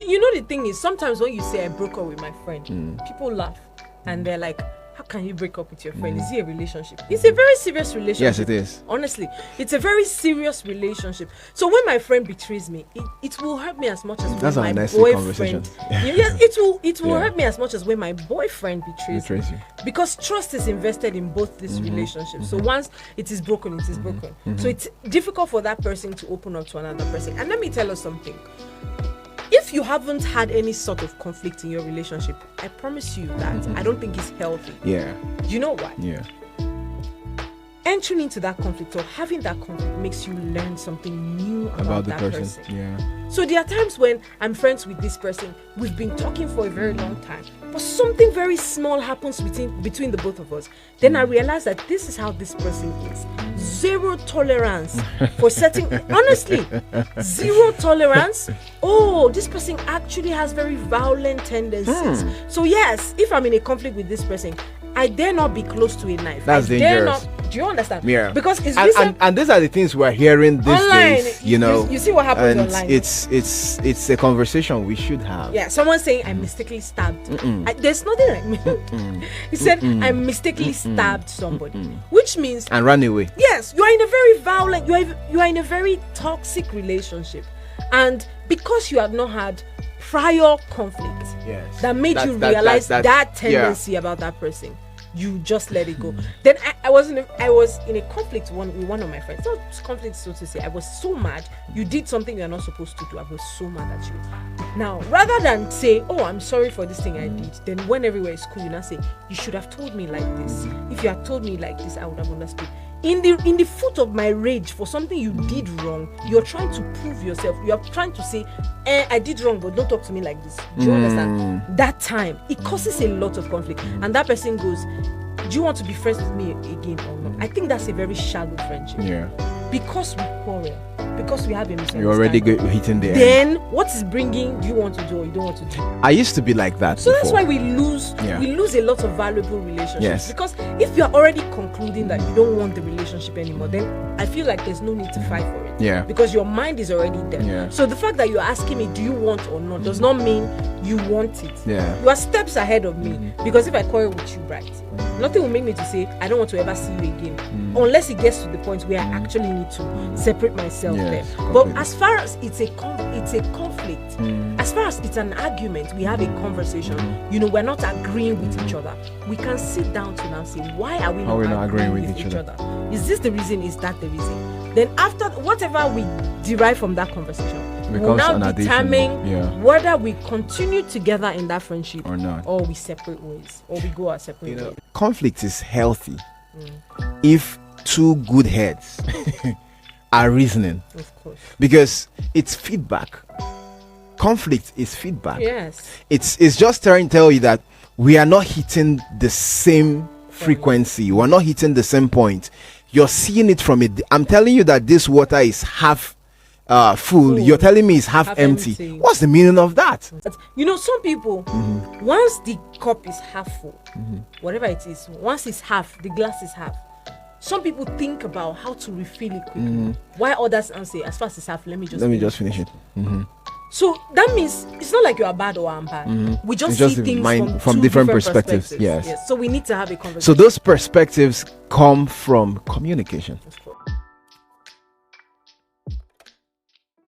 You know, the thing is, sometimes when you say I broke up with my friend, people laugh and they're like, how can you break up with your friend? Is it a relationship? It's a very serious relationship. Yes, it is. Honestly, it's a very serious relationship. So when my friend betrays me, it will hurt me as much as That's when our my next boyfriend. conversation. Yes, it will hurt me as much as when my boyfriend betrays me. you. Because trust is invested in both these relationships. So once it is broken, it is broken. So it's difficult for that person to open up to another person. And let me tell you something. If you haven't had any sort of conflict in your relationship, I promise you that I don't think it's healthy. Yeah. You know why? Yeah. Entering into that conflict or having that conflict makes you learn something new about the that person. Yeah. So there are times when I'm friends with this person, we've been talking for a very long time, but something very small happens between the both of us. Then I realize that this is how this person is. Zero tolerance for certain, honestly, zero tolerance. Oh, this person actually has very violent tendencies. So yes, if I'm in a conflict with this person, I dare not be close to a knife. That's I dare dangerous. not. Do you understand? Yeah. Because it's and these are the things we're hearing these online. days, you know. You see what happens and online. it's a conversation we should have. Yeah, someone saying I mistakenly stabbed. There's nothing like me. He said I mistakenly stabbed somebody, which means And run away. yes, you are in a very violent, you are in a very toxic relationship, and because you have not had prior conflict Yes. that made you realize that tendency about that person, you just let it go. Then I was in a conflict with one of my friends. Not conflict, so to say. I was so mad. You did something you're not supposed to do. I was so mad at you. Now, rather than say, oh, I'm sorry for this thing I did, then when everywhere is cool, you now say, you should have told me like this. If you had told me like this, I would have understood. In the foot of my rage for something you did wrong, you're trying to prove yourself. You're trying to say, I did wrong, but don't talk to me like this. Do you understand? That time, it causes a lot of conflict. And that person goes, do you want to be friends with me again or not? I think that's a very shallow friendship. Yeah. Because we quarrel, because we have a misunderstanding. You're already hitting the end. Then what is bringing, do you want to do or you don't want to do? I used to be like that. So that's before. why we lose a lot of valuable relationships. Yes. Because if you're already concluding that you don't want the relationship anymore, then I feel like there's no need to fight for it. Yeah. Because your mind is already there. Yeah. So the fact that you're asking me, do you want or not, does not mean you want it. Yeah. You are steps ahead of me. Because if I quarrel with you, right, nothing will make me to say I don't want to ever see you again. Unless it gets to the point where I actually need to separate myself there. But as far as it's a conflict, as far as it's an argument, we have a conversation. You know, we're not agreeing with each other. We can sit down to now say, why are we not agreeing with each other? Is this the reason? Is that the reason? Then after whatever we derive from that conversation, we'll now determine whether we continue together in that friendship or not, or we separate ways, or we go our separate ways. Conflict is healthy if two good heads are reasoning. Of course. Because it's feedback. Conflict is feedback. Yes. It's just trying to tell you that we are not hitting the same frequency. We're not hitting the same point. You're seeing it from it. I'm telling you that this water is half full. You're telling me it's half empty. What's the meaning of that? You know, some people, once the cup is half full, whatever it is, once it's half, the glass is half. Some people think about how to refill it quickly. While others say, as fast as half, let me just finish it. So that means it's not like you are bad or I'm bad. We just see things from different perspectives. Yes. So we need to have a conversation. So those perspectives come from communication. Of course.